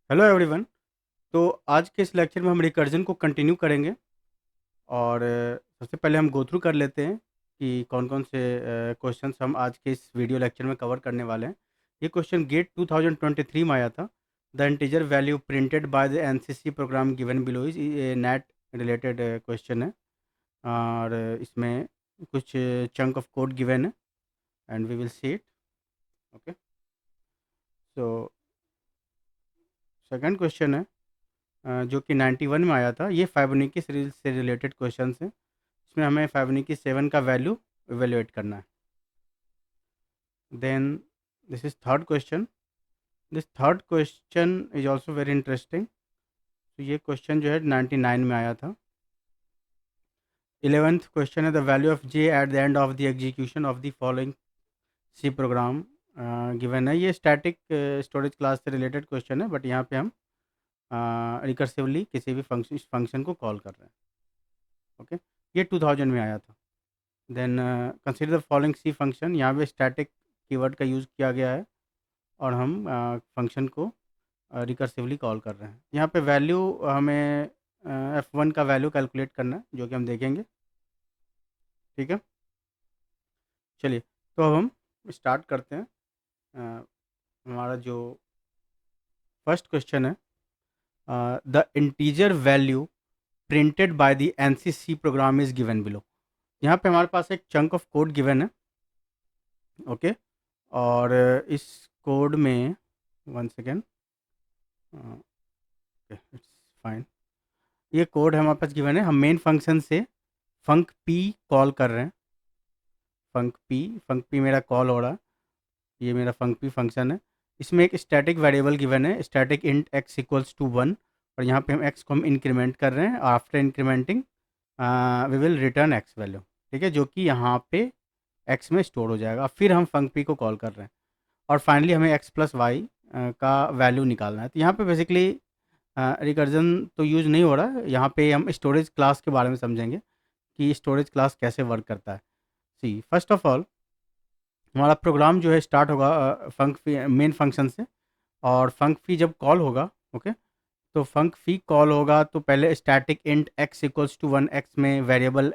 Hello everyone. तो आज के इस लेक्चर में हम रिकर्जन को कंटिन्यू करेंगे और सबसे पहले हम गो थ्रू कर लेते हैं कि कौन कौन से क्वेश्चंस हम आज के इस वीडियो लेक्चर में कवर करने वाले हैं। ये क्वेश्चन गेट 2023 में आया था। The integer value printed by the ANSI C program given below is a NET related question है और इसमें कुछ चंक ऑफ कोड गिवन है and we will see it. Okay, so second question है जो कि 91 में आया था। ये फाइबोनाची सीरीज से रिलेटेड क्वेश्चन हैं। इसमें हमें फाइबोनाची 7 का वैल्यू इवेल्युएट करना है। Then this is third question. This third question is also very interesting. तो ये क्वेश्चन जो है 99 में आया था। 11th क्वेश्चन है the value of J at the end of the execution of the following C program given है। ये स्टैटिक स्टोरेज क्लास से रिलेटेड क्वेश्चन है, बट यहाँ पे हम रिकर्सिवली किसी भी फंक्शन को कॉल कर रहे हैं। ओके, ये 2000 में आया था। Then consider the following C function. यहाँ पे स्टैटिक कीवर्ड का यूज़ किया गया है और हम फंक्शन को रिकर्सिवली कॉल कर रहे हैं। यहाँ पे वैल्यू हमें f1 का वैल्यू कैलकुलेट करना है, जो कि हम देखेंगे। ठीक है, चलिए तो अब हम स्टार्ट करते हैं। हमारा जो फर्स्ट क्वेश्चन है, the integer value printed by the ANSI C program is given below. यहाँ पे हमारे पास एक चंक ऑफ कोड गिवन है। ओके, और इस कोड में वन सेकेंड, इट्स फाइन। ये कोड हमारे पास गिवन है। हम मेन फंक्शन से फंक पी कॉल कर रहे हैं। फंक पी मेरा कॉल हो रहा है। ये मेरा फंक पी फंक्शन है। इसमें एक स्टैटिक वेरिएबल गिवन है, static int x equals to 1, और यहाँ पे हम एक्स को हम इंक्रीमेंट कर रहे हैं। After incrementing we will return x value. ठीक है, जो कि यहाँ पे एक्स में स्टोर हो जाएगा। फिर हम फंक पी को कॉल कर रहे हैं और फाइनली हमें एक्स प्लस वाई का वैल्यू निकालना है। तो यहाँ पे बेसिकली रिकर्जन तो यूज़ नहीं हो रहा है। यहाँ पे हम स्टोरेज क्लास के बारे में समझेंगे कि स्टोरेज क्लास कैसे वर्क करता है। सी फर्स्ट ऑफ ऑल हमारा प्रोग्राम जो है स्टार्ट होगा फंक फी मेन फंक्शन से, और फंक फी जब कॉल होगा, ओके, तो फंक फी कॉल होगा तो पहले static int x equals to 1, x में वेरिएबल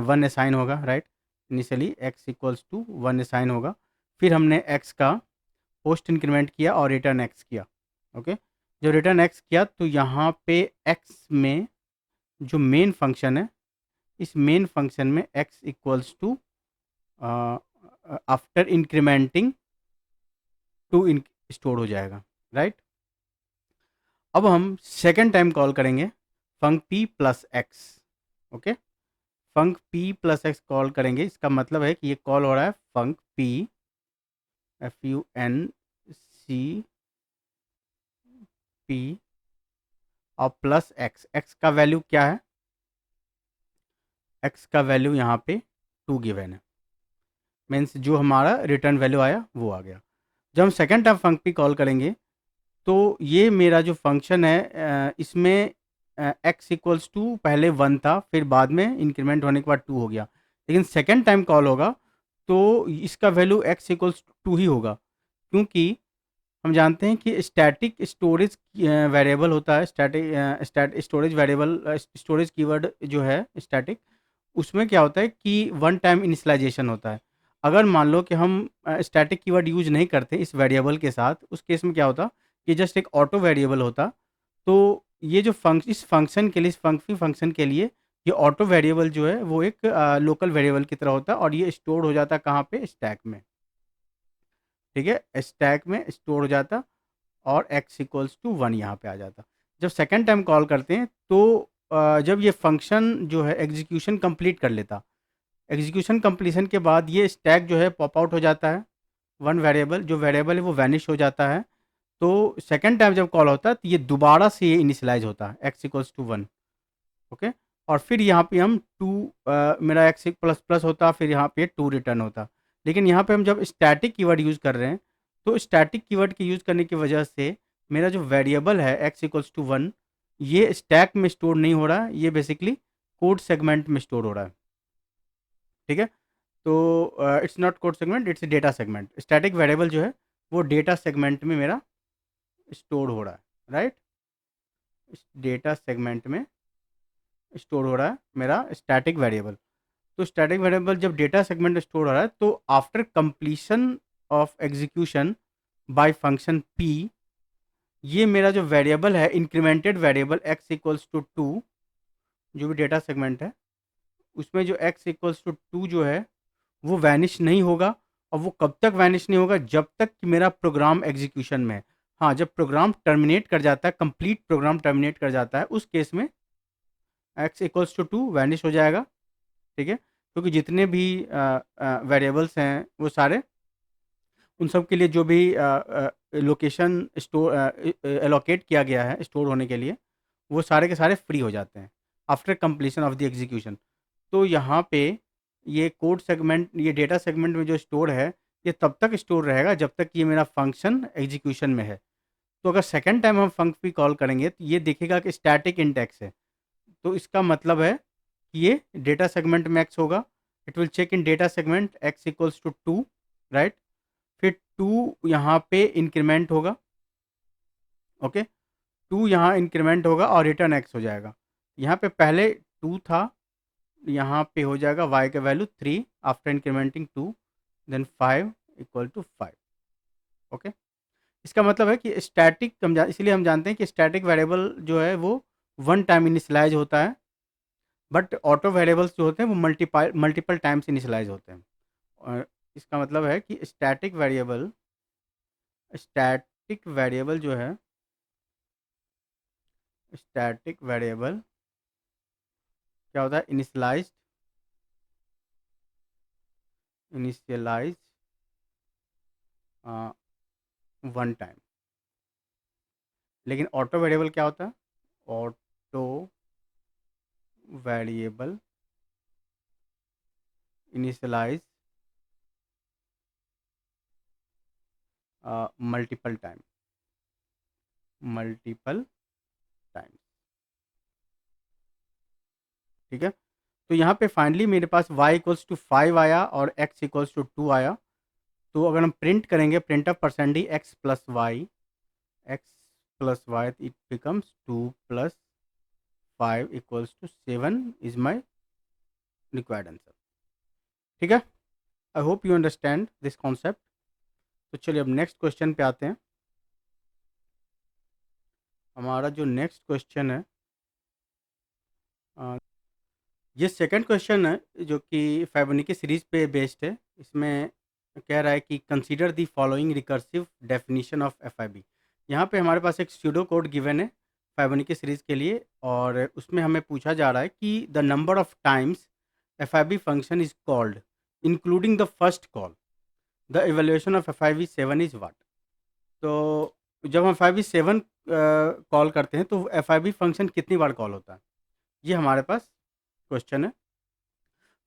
1 असाइन होगा, right. Initially x equals to 1 assign होगा। फिर हमने एक्स का पोस्ट इंक्रीमेंट किया और रिटर्न एक्स किया। ओके, जब रिटर्न एक्स किया तो यहाँ पे एक्स में जो मेन फंक्शन है, इस मेन फंक्शन में x equals to after incrementing 2 store हो जाएगा, राइट। अब हम सेकेंड टाइम कॉल करेंगे func P plus x. Okay, func P plus x call करेंगे। इसका मतलब है कि ये कॉल हो रहा है फंक पी FUNC पी और प्लस एक्स। एक्स का वैल्यू क्या है? एक्स का वैल्यू यहाँ पे 2 गिवन है, मीन्स जो हमारा रिटर्न वैल्यू आया वो आ गया। जब हम सेकेंड टाइम फंक पी कॉल करेंगे तो ये मेरा जो फंक्शन है इसमें एक्स इक्वल्स टू पहले 1 था, फिर बाद में इंक्रीमेंट होने के बाद 2 हो गया। लेकिन सेकेंड टाइम कॉल होगा तो इसका वैल्यू एक्स इक्वल्स टू ही होगा, क्योंकि हम जानते हैं कि स्टैटिक स्टोरेज वेरिएबल होता है। स्टोरेज वेरिएबल स्टोरेज कीवर्ड जो है स्टैटिक, उसमें क्या होता है कि वन टाइम इनिशियलाइजेशन होता है। अगर मान लो कि हम स्टैटिक कीवर्ड यूज नहीं करते इस वेरिएबल के साथ, उस केस में क्या होता कि जस्ट एक ऑटो वेरिएबल होता। तो ये जो इस फंक्शन के लिए, इस फंक्शन फंक्शन के लिए ये ऑटो वेरिएबल जो है वो एक लोकल वेरिएबल की तरह होता है और ये स्टोर हो जाता कहाँ पे? स्टैक में। ठीक है, स्टैक में स्टोर हो जाता और x इक्वल्स टू 1 यहाँ पे आ जाता। जब सेकेंड टाइम कॉल करते हैं तो जब ये फंक्शन जो है एग्जीक्यूशन कंप्लीट कर लेता, एग्जीक्यूशन कंप्लीशन के बाद ये स्टैक जो है पॉप आउट हो जाता है। वन वेरिएबल, जो वेरिएबल है वो वैनिश हो जाता है। तो सेकेंड टाइम जब कॉल होता है तो ये दोबारा से ये इनिशियलाइज होता है x इक्वल्स टू 1। ओके, और फिर यहाँ पे हम 2 मेरा x प्लस प्लस होता, फिर यहाँ पे 2 रिटर्न होता। लेकिन यहाँ पे हम जब स्टैटिक कीवर्ड यूज़ कर रहे हैं तो स्टैटिक कीवर्ड के यूज़ करने की वजह से मेरा जो वेरिएबल है x इक्वल्स टू 1, ये स्टैक में स्टोर नहीं हो रहा है, ये बेसिकली कोड सेगमेंट में स्टोर हो रहा है। ठीक है, तो it's not code segment, it's data segment. Static variable जो है वो डेटा सेगमेंट में मेरा स्टोर हो रहा है। राइट। इस डेटा सेगमेंट में स्टोर हो रहा है मेरा स्टैटिक वेरिएबल। तो स्टैटिक वेरिएबल जब डेटा सेगमेंट में स्टोर हो रहा है तो after completion of execution by function P, ये मेरा जो वेरिएबल है incremented variable x equals to 2, जो भी डेटा सेगमेंट है उसमें जो x इक्वल्स टू 2 जो है वो वैनिश नहीं होगा। और वो कब तक वैनिश नहीं होगा? जब तक कि मेरा प्रोग्राम एग्जीक्यूशन में है। हाँ, जब प्रोग्राम टर्मिनेट कर जाता है, कंप्लीट प्रोग्राम टर्मिनेट कर जाता है, उस केस में x इक्वल्स टू 2 वैनिश हो जाएगा। ठीक है, क्योंकि जितने भी वेरिएबल्स हैं वो सारे, उन सब के लिए जो भी लोकेशन स्टोर एलोकेट किया गया है स्टोर होने के लिए, वो सारे के सारे फ्री हो जाते हैं after completion of the execution. तो यहाँ पे ये कोड सेगमेंट, ये डेटा सेगमेंट में जो स्टोर है, ये तब तक स्टोर रहेगा जब तक ये मेरा फंक्शन एग्जीक्यूशन में है। तो अगर सेकेंड टाइम हम फंक्शन भी कॉल करेंगे तो ये देखेगा कि स्टैटिक इंडेक्स है, तो इसका मतलब है कि ये डेटा सेगमेंट में एक्स होगा। It will check in data segment x equals to 2, right. फिर 2 यहाँ पे इंक्रीमेंट होगा, ओके। 2 यहाँ इंक्रीमेंट होगा और रिटर्न एक्स हो जाएगा। यहाँ पे पहले 2 था, यहाँ पे हो जाएगा y का value 3 after incrementing 2, then 5 equal to 5, okay. इसका मतलब है कि स्टैटिक, इसलिए हम जानते हैं कि स्टैटिक वेरिएबल जो है वो वन टाइम इनिशियलाइज होता है, बट ऑटो वेरिएबल्स जो होते हैं वो मल्टीपल टाइम्स इनिशियलाइज होते हैं। और इसका मतलब है कि स्टैटिक वेरिएबल जो है, स्टैटिक वेरिएबल क्या होता है? Initialise one time. लेकिन ऑटो वेरिएबल क्या होता है? Auto variable initialise multiple time, multiple time. ठीक है, तो यहाँ पे फाइनली मेरे पास y इक्वल्स टू 5 आया और x इक्वल्स टू 2 आया। तो अगर हम प्रिंट करेंगे print of percent d x plus y, it becomes 2 plus 5 equals to 7 is my required answer. ठीक है, I hope you understand this concept. तो चलिए अब नेक्स्ट क्वेश्चन पे आते हैं। हमारा जो नेक्स्ट क्वेश्चन है, ये सेकंड क्वेश्चन है जो कि फाइबोनाची सीरीज पे बेस्ड है। इसमें कह रहा है कि consider the following recursive definition of F I B. यहाँ पे हमारे पास एक स्यूडो कोड गिवन है फाइबोनाची सीरीज के लिए, और उसमें हमें पूछा जा रहा है कि the number of times F I B function is called including the first call, the evaluation of F I B 7 is what. तो जब हम एफ आई बी 7 कॉल करते हैं तो एफ आई बी फंक्शन कितनी बार कॉल होता है, ये हमारे पास क्वेश्चन है।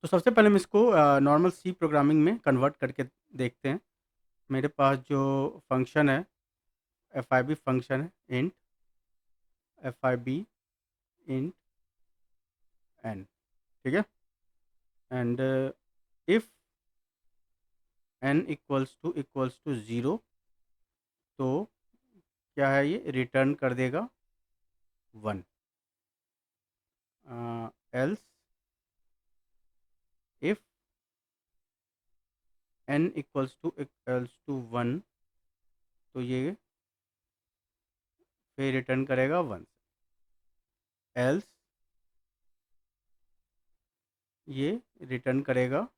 तो सबसे पहले हम इसको नॉर्मल सी प्रोग्रामिंग में कन्वर्ट करके देखते हैं। मेरे पास जो फंक्शन है, एफ आई बी फंक्शन है, int F I B int N, ठीक है। And if N equals to 0, तो क्या है, ये रिटर्न कर देगा 1। Else if N equals to 1, तो ये फिर रिटर्न करेगा 1। एल्स ये रिटर्न करेगा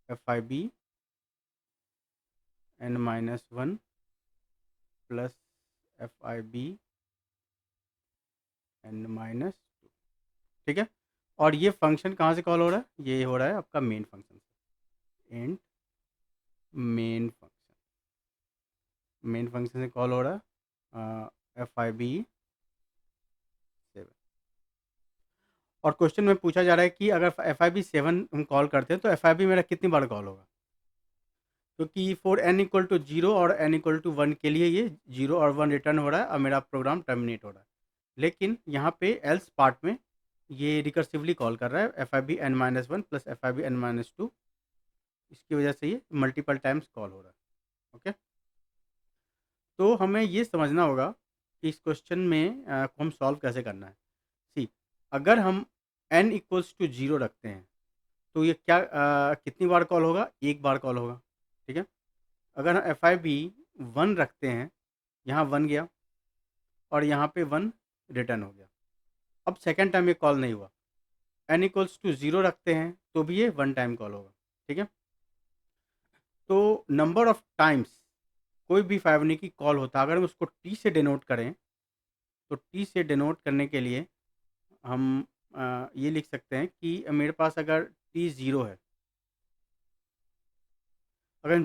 F I B n-1 plus F I B n-2, ठीक है। और ये फंक्शन कहाँ से कॉल हो रहा है? ये हो रहा है आपका मेन फंक्शन से। इंट मेन फंक्शन से कॉल हो रहा है एफ आई बी 7। और क्वेश्चन में पूछा जा रहा है कि अगर एफ आई बी 7 हम कॉल करते हैं तो एफ आई बी मेरा कितनी बार कॉल होगा, क्योंकि फॉर n इक्वल टू 0 और n इक्वल टू 1 के लिए ये 0 और 1 रिटर्न हो रहा है और मेरा प्रोग्राम टर्मिनेट हो रहा है। लेकिन यहाँ पे एल्स पार्ट में ये रिकर्सिवली कॉल कर रहा है F I B n-1 plus F I B n-2, इसकी वजह से ये मल्टीपल टाइम्स कॉल हो रहा है, ओके। तो हमें ये समझना होगा कि इस क्वेश्चन में को हम सॉल्व कैसे करना है। सी, अगर हम n इक्वल्स टू 0 रखते हैं तो ये क्या कितनी बार कॉल होगा? एक बार कॉल होगा, ठीक है। अगर हम एफ आई बी 1 रखते हैं, यहाँ 1 गया और यहाँ पे 1 रिटर्न हो गया। अब सेकेंड टाइम ये कॉल नहीं हुआ। n इक्वल्स टू 0 रखते हैं तो भी ये 1 टाइम कॉल होगा, ठीक है। तो नंबर ऑफ टाइम्स कोई भी फाइबोनाची कॉल होता है, अगर हम उसको t से डिनोट करें तो t से डिनोट करने के लिए हम ये लिख सकते हैं कि मेरे पास अगर t 0 है, अगर हम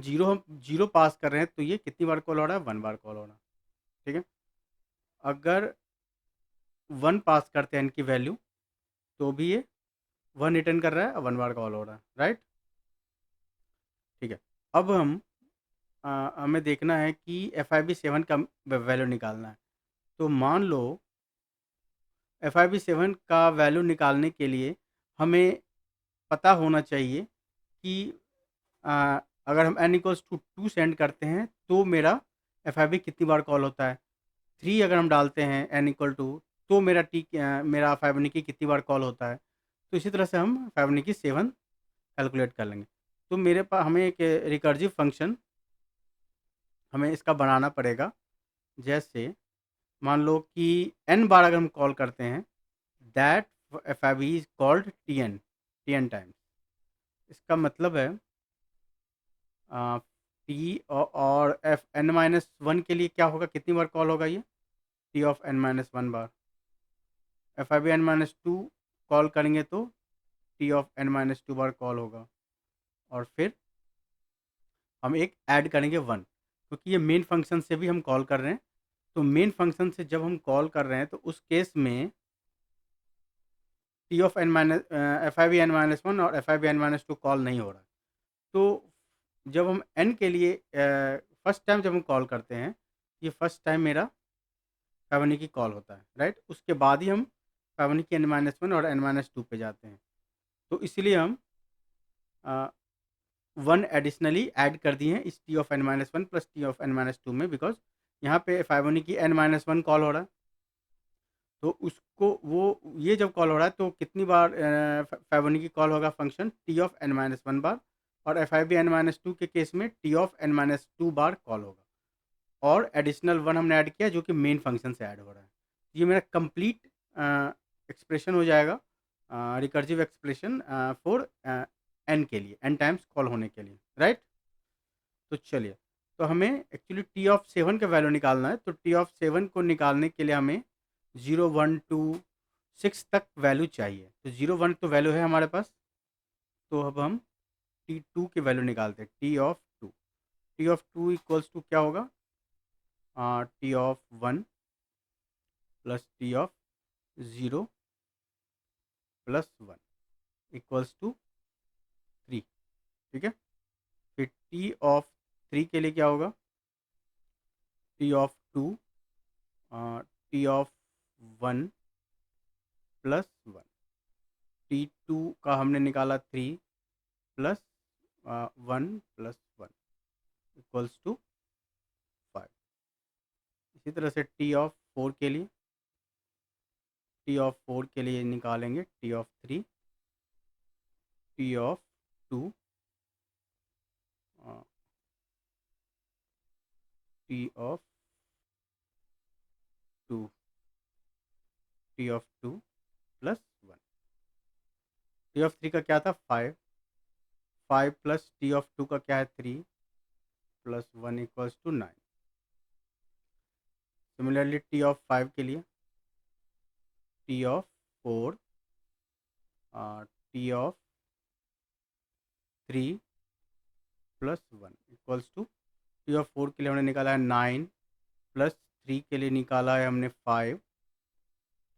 जीरो पास कर रहे हैं तो ये कितनी बार कॉल हो रहा है? 1 बार कॉल हो रहा है, ठीक है। अगर 1 पास करते हैं n की वैल्यू तो भी ये 1 रिटर्न कर रहा है और 1 बार कॉल हो रहा है, राइट, ठीक है। अब हमें देखना है कि एफ आई बी 7 का वैल्यू निकालना है। तो मान लो एफ आई बी 7 का वैल्यू निकालने के लिए हमें पता होना चाहिए कि अगर हम n इक्वल्स टू 2 सेंड करते हैं तो मेरा एफ आई बी कितनी बार कॉल होता है। 3 अगर हम डालते हैं n इक्वल टू, तो मेरा फाइबोनाची कितनी बार कॉल होता है। तो इसी तरह से हम फाइबोनाची 7 कैलकुलेट कर लेंगे। तो मेरे पास हमें एक रिकर्सिव फंक्शन हमें इसका बनाना पड़ेगा। जैसे मान लो कि n बार अगर हम कॉल करते हैं, that F I B is called T N times. इसका मतलब है टी और एफ एन माइनस वन के लिए क्या होगा, कितनी बार कॉल होगा ये? T of N minus one बार। F I B N minus two call करेंगे तो T of N minus two बार कॉल होगा। और फिर हम एक ऐड करेंगे 1, क्योंकि ये मेन फंक्शन से भी हम कॉल कर रहे हैं। तो मेन फंक्शन से जब हम कॉल कर रहे हैं तो उस केस में T of N minus F I B N minus one और F I B N minus two call नहीं हो रहा है। तो जब हम एन के लिए फर्स्ट टाइम जब हम कॉल करते हैं, ये फर्स्ट टाइम मेरा फाइबोनाची कॉल होता है, राइट। उसके बाद ही हम फाइबोनाची एन माइनस वन और एन माइनस टू पे जाते हैं। तो इसलिए हम 1 एडिशनली ऐड कर दिए हैं इस T of N minus one plus T of N minus two में, बिकॉज यहाँ पे Fibonacci N minus one call हो रहा है। तो उसको वो ये जब कॉल हो रहा है तो कितनी बार फाइबोनाची कॉल होगा function? T of N minus one बार। और F I B N minus two के केस में T of N minus two बार कॉल होगा। और एडिशनल 1 हमने ऐड किया जो कि मेन फंक्शन से ऐड हो रहा है। ये मेरा कंप्लीट एक्सप्रेशन हो जाएगा, रिकर्सिव एक्सप्रेशन फॉर एन के लिए, एन टाइम्स कॉल होने के लिए, राइट। तो चलिए, तो हमें एक्चुअली टी ऑफ 7 का वैल्यू निकालना है। तो टी ऑफ 7 को निकालने के लिए हमें 0 1 2 6 तक वैल्यू चाहिए। तो 0 1 तो वैल्यू है हमारे पास। तो अब हम टी टू की वैल्यू निकालते हैं, T of two. T of two equals to क्या होगा? T of 1 plus T of 0 plus 1 equals to 3, ठीक है। फिर टी ऑफ 3 के लिए क्या होगा? T of 2 T of 1 plus 1। T two का हमने निकाला 3 प्लस 1 प्लस 1 इक्वल्स टू 5। इसी तरह से टी ऑफ 4 के लिए, टी ऑफ 4 के लिए निकालेंगे T of 3, T of 2 T of 2 T of 2 plus 1। T of 3 का क्या था? 5। 5 प्लस टी ऑफ 2 का क्या है? 3 plus 1 equals to 9। Similarly T of 5 के लिए, T of 4 T of 3 plus 1 equals to, T of 4 के लिए हमने निकाला है 9 प्लस 3 के लिए निकाला है हमने 5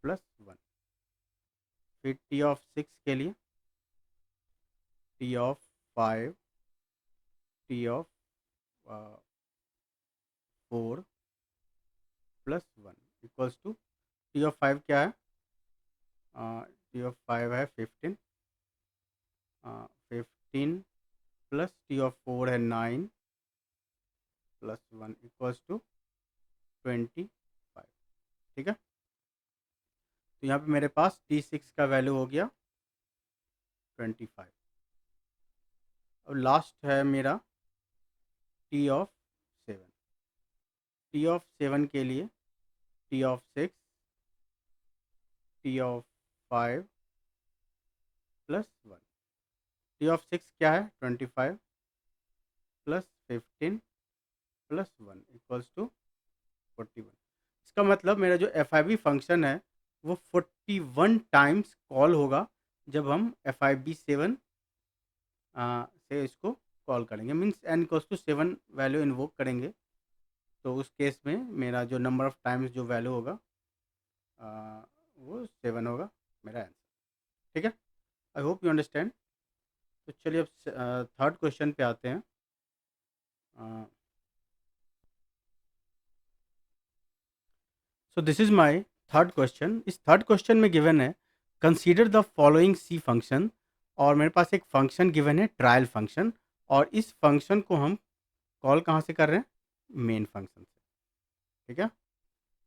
प्लस 1। फिर टी ऑफ 6 के लिए, T of 5 T of 4 plus 1 equals to, T of 5 क्या है? टी ऑफ 5 है 15। 15 प्लस टी ऑफ 4 है 9 प्लस 1 इक्वल्स टू 25, ठीक है। तो यहाँ पे मेरे पास T6 का वैल्यू हो गया 25। अब लास्ट है मेरा T ऑफ 7। T ऑफ 7 के लिए T of 6, T of 5 plus 1। T of 6 क्या है? 25 प्लस 15 प्लस 1 इक्वल्स टू 41। इसका मतलब मेरा जो एफ फंक्शन है वो 41 टाइम्स कॉल होगा जब हम FIB7 से इसको कॉल करेंगे। Means n equals to 7 value invoke करेंगे, तो उस केस में मेरा जो नंबर ऑफ टाइम्स जो वैल्यू होगा वो 7 होगा मेरा आंसर, ठीक है। I hope you understand. तो चलिए अब थर्ड क्वेश्चन पे आते हैं। So this is my third question. इस थर्ड क्वेश्चन में गिवन है consider the following C function, और मेरे पास एक फंक्शन गिवन है ट्रायल फंक्शन, और इस फंक्शन को हम कॉल कहाँ से कर रहे हैं? मेन फंक्शन से, ठीक है।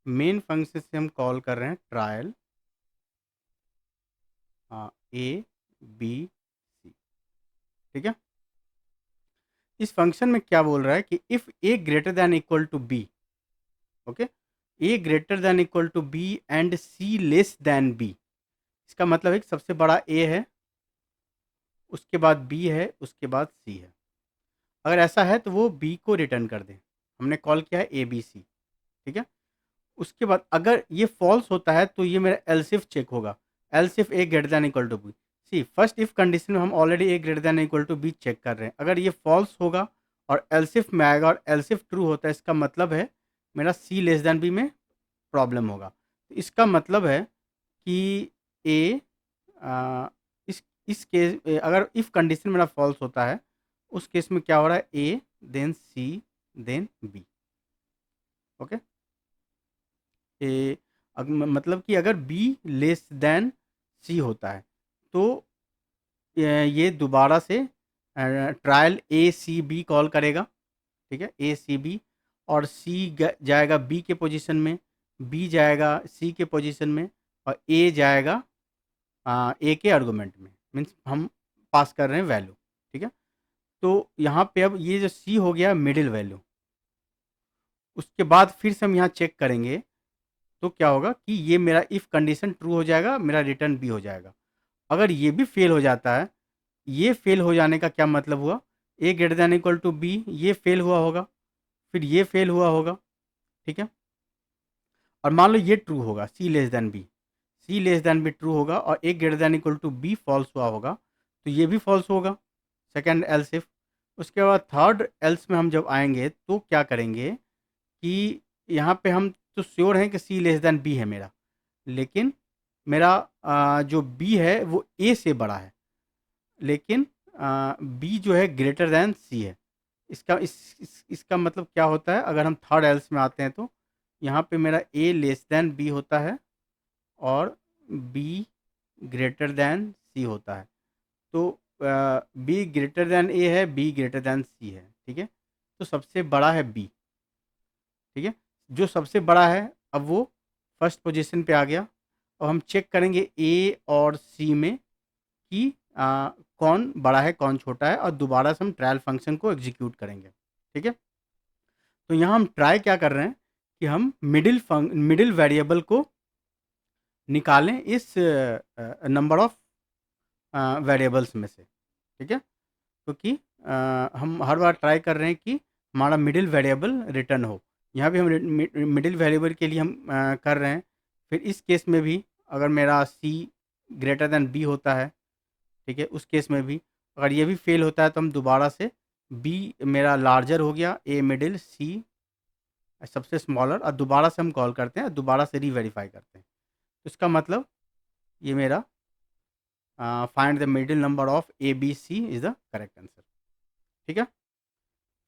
मेन फंक्शन से हम कॉल कर रहे हैं ट्रायल ABC, ठीक है। इस फंक्शन में क्या बोल रहा है कि if A greater than equal to B, okay, A greater than equal to B and C less than B। इसका मतलब है कि सबसे बड़ा A है, उसके बाद B है, उसके बाद C है। अगर ऐसा है तो वो B को रिटर्न कर दें। हमने कॉल किया है ABC, ठीक है। उसके बाद अगर ये फॉल्स होता है तो ये मेरा एल्स इफ चेक होगा, else if A greater than equal to B। See first if condition में हम already A greater than equal to B check कर रहे हैं। अगर ये फॉल्स होगा और एल्स इफ में आएगा और एल्स इफ ट्रू होता है, इसका मतलब है मेरा C लेस देन B में प्रॉब्लम होगा। तो इसका मतलब है कि A इस केस अगर इफ कंडीशन मेरा फॉल्स होता है, उस केस में क्या हो रहा है? A then C then B, okay. मतलब कि अगर B लेस देन C होता है तो ये दोबारा से ट्रायल ACB कॉल करेगा, ठीक है, ACB, और C जाएगा B के पोजीशन में, B जाएगा C के पोजीशन में, और A जाएगा A के आर्गूमेंट में। मीन्स हम पास कर रहे हैं वैल्यू, ठीक है। तो यहाँ पे अब ये जो C हो गया मिडिल वैल्यू, उसके बाद फिर से हम यहाँ चेक करेंगे तो क्या होगा कि ये मेरा इफ़ कंडीशन ट्रू हो जाएगा, मेरा रिटर्न B हो जाएगा। अगर ये भी फेल हो जाता है, ये फेल हो जाने का क्या मतलब हुआ? A greater than equal to B, ये फेल हुआ होगा, फिर ये फेल हुआ होगा, ठीक है। और मान लो ये ट्रू होगा, C less than B, C less than B true होगा और A greater than equal to B false हुआ होगा, तो ये भी फॉल्स होगा, सेकेंड एल्स इफ। उसके बाद थर्ड एल्स में हम जब आएंगे तो क्या करेंगे कि यहाँ पे हम तो श्योर हैं कि C लेस देन B है मेरा, लेकिन मेरा जो B है वो A से बड़ा है, लेकिन B जो है ग्रेटर देन C है। इसका मतलब क्या होता है? अगर हम थर्ड एल्स में आते हैं तो यहाँ पे मेरा A लेस देन B होता है और B ग्रेटर देन C होता है। तो B ग्रेटर देन A है, B ग्रेटर देन C है, ठीक है। तो सबसे बड़ा है B, ठीक है। जो सबसे बड़ा है अब वो फर्स्ट पोजीशन पे आ गया, और हम चेक करेंगे A और C में कि कौन बड़ा है कौन छोटा है, और दोबारा से हम ट्रायल फंक्शन को एग्जीक्यूट करेंगे, ठीक है। तो यहाँ हम ट्राई क्या कर रहे हैं कि हम मिडिल वेरिएबल को निकालें इस नंबर ऑफ वेरिएबल्स में से, ठीक है। क्योंकि हम हर बार ट्राई कर रहे हैं कि हमारा मिडिल वेरिएबल रिटर्न हो। यहाँ भी हम मिडिल वेरिएबल के लिए हम कर रहे हैं। फिर इस केस में भी अगर मेरा C ग्रेटर देन B होता है, ठीक है, उस केस में भी अगर ये भी फेल होता है तो हम दोबारा से B मेरा लार्जर हो गया, A मिडिल, C सबसे स्मॉलर, और दोबारा से हम कॉल करते हैं, दोबारा से रीवेरीफाई करते हैं। तो इसका मतलब ये मेरा find the middle number of ABC is the correct answer, ठीक है।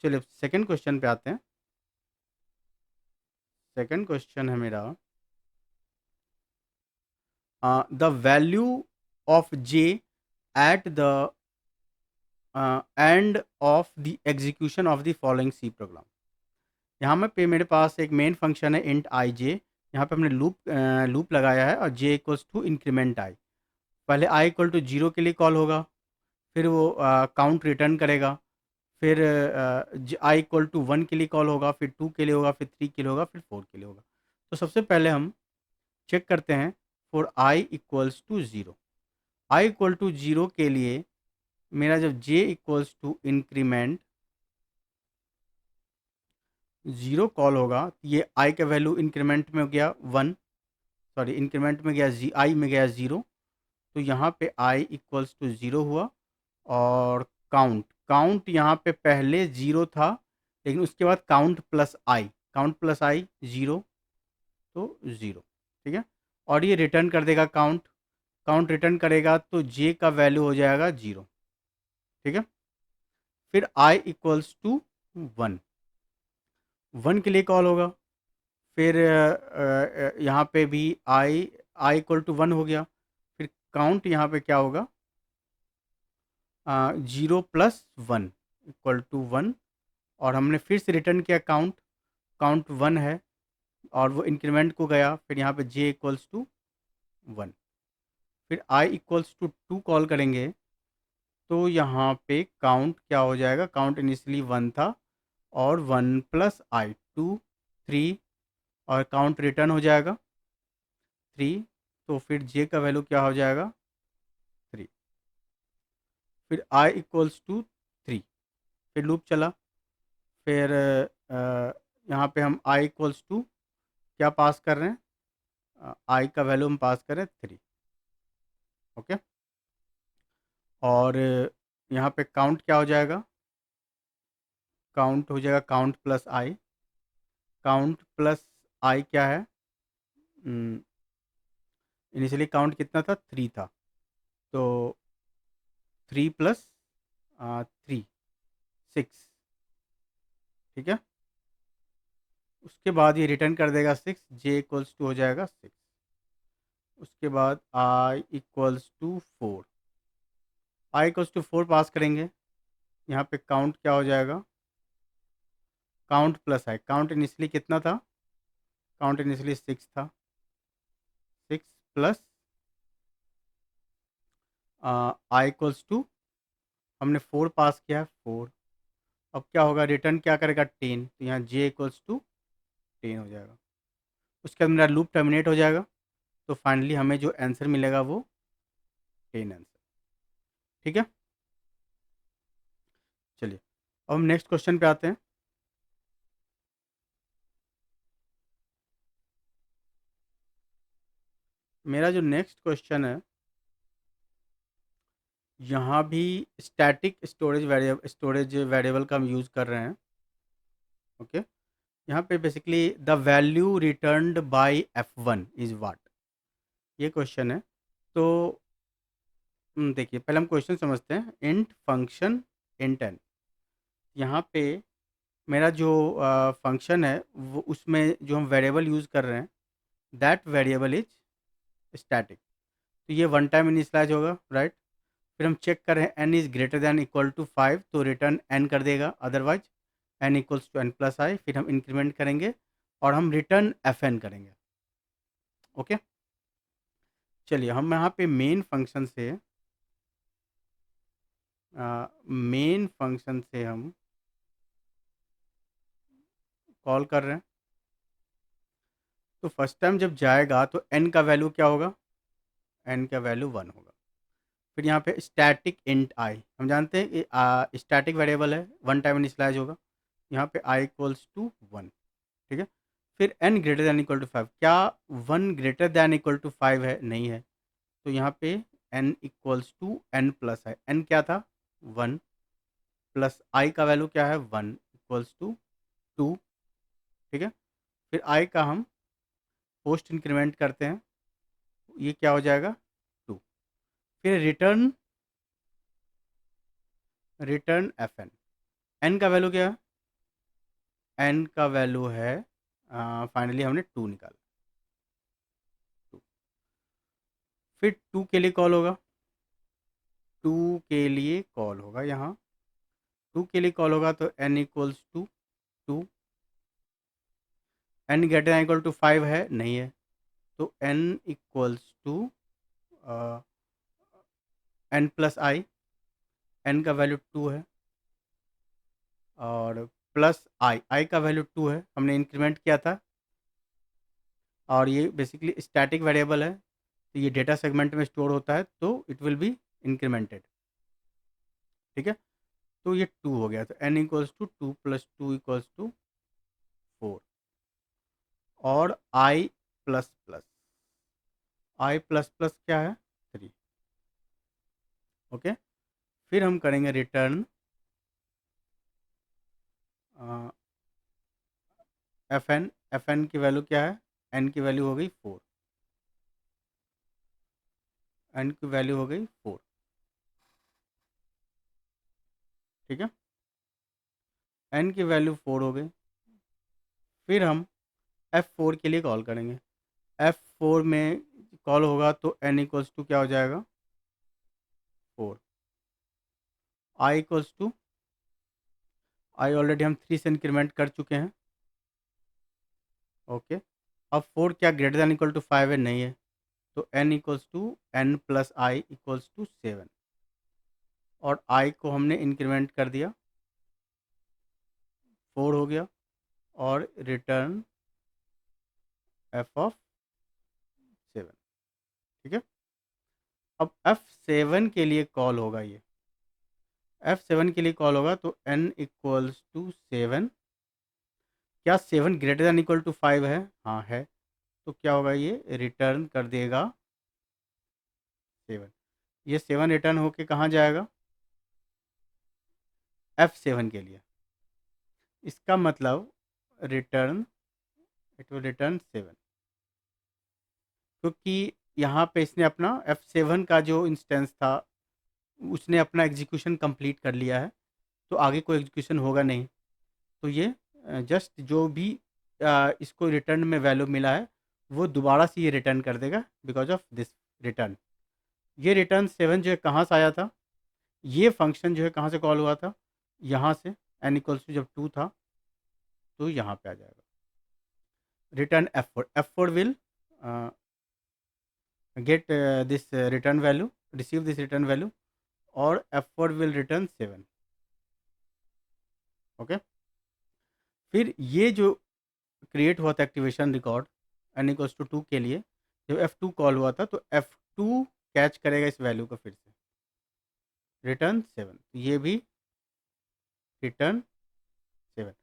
चलिए सेकंड क्वेश्चन पे आते हैं। सेकंड क्वेश्चन है मेरा the value of J at the end of the execution of the following C program. यहाँ पे मेरे पास एक मेन फंक्शन है इंट आई जे। यहाँ पे हमने लूप लगाया है और J equals to increment I. पहले आई इक्वल टू जीरो के लिए कॉल होगा, फिर वो काउंट रिटर्न करेगा, फिर आई इक्वल टू वन के लिए कॉल होगा, फिर टू के लिए होगा, फिर थ्री के लिए होगा, फिर फोर के लिए होगा। तो सबसे पहले हम चेक करते हैं for I equals to zero. I equal to zero के लिए मेरा जब J equals to increment zero call होगा, तो ये आई का वैल्यू इंक्रीमेंट में हो गया वन, सॉरी इंक्रीमेंट में गया आई में गया ज़ीरो। तो यहाँ पे आई इक्वल्स टू ज़ीरो हुआ। और काउंट काउंट यहाँ पे पहले ज़ीरो था, लेकिन उसके बाद काउंट प्लस आई ज़ीरो, तो ज़ीरो। ठीक है, और ये रिटर्न कर देगा काउंट रिटर्न करेगा तो जे का वैल्यू हो जाएगा ज़ीरो। ठीक है, फिर I equals to one, one के लिए कॉल होगा, फिर यहाँ पे भी I I equal to one हो गया, फिर काउंट यहाँ पे क्या होगा, zero plus one equal to one, और हमने फिर से रिटर्न किया काउंट वन है और वो इंक्रीमेंट को गया, फिर यहाँ पे जे इक्वल्स टू वन, फिर I equals to to call करेंगे तो यहाँ पे काउंट क्या हो जाएगा, काउंट इनिशियली वन था और one plus I two, three, और काउंट रिटर्न हो जाएगा थ्री, तो फिर जे का वैल्यू क्या हो जाएगा थ्री, फिर आई इक्वल्स टू थ्री, फिर लूप चला, फिर यहाँ पे हम आई इक्वल्स टू क्या पास कर रहे हैं, आई का वैल्यू हम पास कर रहे हैं थ्री। ओके, और यहाँ पे काउंट क्या हो जाएगा, काउंट हो जाएगा count plus I, count plus आई क्या है, इनिशियली काउंट कितना था, थ्री था, तो थ्री प्लस थ्री, सिक्स। ठीक है, उसके बाद ये रिटर्न कर देगा सिक्स, जे इक्वल्स टू हो जाएगा सिक्स। उसके बाद I equals to four, I equals to four pass करेंगे, यहाँ पे काउंट क्या हो जाएगा, count plus I, count initially कितना था, काउंट इनिशियली सिक्स था, six plus I equals to, हमने फोर पास किया है फोर, अब क्या होगा, रिटर्न क्या करेगा टेन, तो यहाँ जे इक्वल्स टू टेन हो जाएगा। उसके बाद मेरा लूप टर्मिनेट हो जाएगा, तो फाइनली हमें जो आंसर मिलेगा वो टेन आंसर। ठीक है, चलिए अब हम नेक्स्ट क्वेश्चन पे आते हैं। मेरा जो नेक्स्ट क्वेश्चन है, यहाँ भी स्टैटिक स्टोरेज वेरिएबल का हम यूज़ कर रहे हैं। ओके, यहाँ पे basically the value returned by F1 is what, ये क्वेश्चन है। तो देखिए पहले हम क्वेश्चन समझते हैं। इंट फंक्शन इंट एन, यहाँ पे मेरा जो फंक्शन है वो, उसमें जो हम वेरिएबल यूज़ कर रहे हैं दैट वेरिएबल इज स्टैटिक, तो ये वन टाइम इनिशियलाइज होगा, राइट। फिर हम चेक कर रहे हैं N is greater than equal to five, तो रिटर्न एन कर देगा, otherwise N equals to N plus I. फिर हम इंक्रीमेंट करेंगे और हम रिटर्न एफ एन करेंगे। ओके, चलिए हम यहाँ पे मेन फंक्शन से हम कॉल कर रहे हैं। तो फर्स्ट टाइम जब जाएगा तो एन का वैल्यू क्या होगा, एन का वैल्यू वन होगा। फिर यहाँ पे स्टैटिक इंट आई, हम जानते हैं कि स्टैटिक वेरिएबल है, वन टाइम इनिशियलाइज होगा, यहाँ पे आई इक्वल्स टू वन। ठीक है, फिर N greater than equal to five, क्या one greater than equal to five है, नहीं है, तो यहाँ पे N equals to N plus है, एन क्या था वन, प्लस आई का वैल्यू क्या है वन, इक्वल्स टू टू। ठीक है, फिर आई का हम पोस्ट इंक्रीमेंट करते हैं, ये क्या हो जाएगा टू, फिर रिटर्न एफ एन, एन का वैल्यू क्या है, एन का वैल्यू है फाइनली हमने टू निकाला, टू। फिर टू के लिए कॉल होगा, टू के लिए कॉल होगा, यहाँ टू के लिए कॉल होगा तो N equals to two, n greater than equal to 5 है, नहीं है, तो n equals to n plus I, n का वैल्यू 2 है और प्लस आई का वैल्यू 2 है, हमने इंक्रीमेंट किया था और ये बेसिकली स्टैटिक वेरिएबल है, तो ये डेटा सेगमेंट में स्टोर होता है, तो इट विल बी इंक्रीमेंटेड। ठीक है, तो ये 2 हो गया, तो n equals to 2 plus 2 equals to 4 और i plus plus, i plus plus क्या है 3। ओके, फिर हम करेंगे रिटर्न fn की वैल्यू क्या है, n की वैल्यू हो गई 4, n की वैल्यू हो गई 4। ठीक है, n की वैल्यू 4 हो गई, फिर हम f4 के लिए कॉल करेंगे, f4 में कॉल होगा तो n इक्वल्स टू क्या हो जाएगा 4, i equals to, I already हम 3 से इंक्रीमेंट कर चुके हैं। ओके, अब 4 क्या ग्रेटर दैन इक्वल टू 5 है, नहीं है, तो n equals to n plus I equals to 7 और i को हमने इंक्रीमेंट कर दिया, 4 हो गया और रिटर्न f ऑफ 7। ठीक है, अब f7 के लिए कॉल होगा, ये f7 के लिए कॉल होगा तो n इक्वल्स टू 7, क्या 7 ग्रेटर दैन इक्वल टू 5 है, हाँ है, तो क्या होगा ये रिटर्न कर देगा 7, ये 7 रिटर्न होके कहाँ जाएगा f7 के लिए, इसका मतलब रिटर्न, इट विल रिटर्न 7, क्योंकि यहाँ पे इसने अपना f7 का जो इंस्टेंस था उसने अपना एग्जीक्यूशन कंप्लीट कर लिया है, तो आगे कोई एग्जीक्यूशन होगा नहीं, तो ये जस्ट जो भी इसको रिटर्न में वैल्यू मिला है वो दोबारा से ये रिटर्न कर देगा बिकॉज ऑफ दिस रिटर्न। ये रिटर्न 7 जो है कहाँ से आया था, ये फंक्शन जो है कहाँ से कॉल हुआ था, यहाँ से, n इक्वल्स टू जब 2 था तो यहाँ पे आ जाएगा return f4 will get this return value, receive this return value और f4 will return 7। ओके, फिर ये जो क्रिएट हुआ था activation record n equals to 2 के लिए, जब f2 कॉल हुआ था तो f2 कैच करेगा इस वैल्यू को, फिर से रिटर्न 7, तो ये भी रिटर्न 7।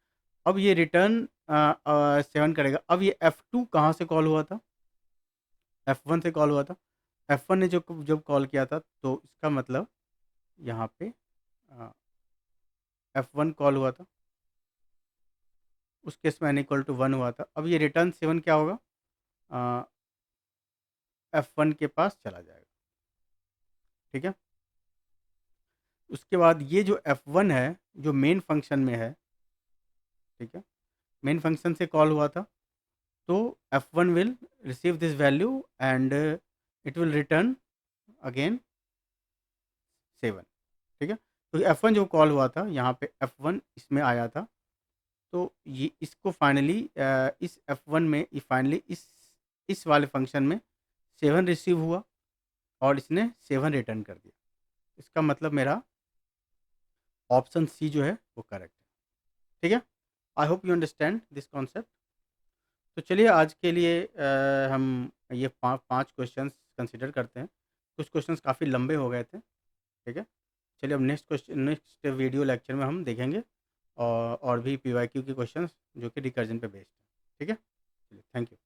अब ये रिटर्न 7 करेगा, अब ये f2 कहाँ से कॉल हुआ था, f1 से कॉल हुआ था, f1 ने जो जब कॉल किया था तो इसका मतलब यहाँ पे f1 कॉल हुआ था, उस केस में n इक्वल टू 1 हुआ था, अब ये रिटर्न 7 क्या होगा f1 के पास चला जाएगा। ठीक है, उसके बाद ये जो f1 है जो मेन फंक्शन में है, ठीक है, मेन फंक्शन से कॉल हुआ था, तो f1 will receive this value and it will return again 7। ठीक है, तो f1 जो कॉल हुआ था यहाँ पे f1 इसमें आया था, तो ये इसको फाइनली इस f1 में फाइनली इस वाले फंक्शन में 7 रिसीव हुआ और इसने 7 रिटर्न कर दिया, इसका मतलब मेरा ऑप्शन सी जो है वो करेक्ट है। ठीक है, I hope you understand this concept. तो चलिए आज के लिए हम ये पाँच क्वेश्चंस कंसिडर करते हैं, कुछ क्वेश्चंस काफ़ी लंबे हो गए थे। ठीक है, चलिए अब नेक्स्ट वीडियो लेक्चर में हम देखेंगे और भी PYQ के क्वेश्चंस जो कि रिकर्जन पे बेस्ड है। ठीक है, चलिए थैंक यू।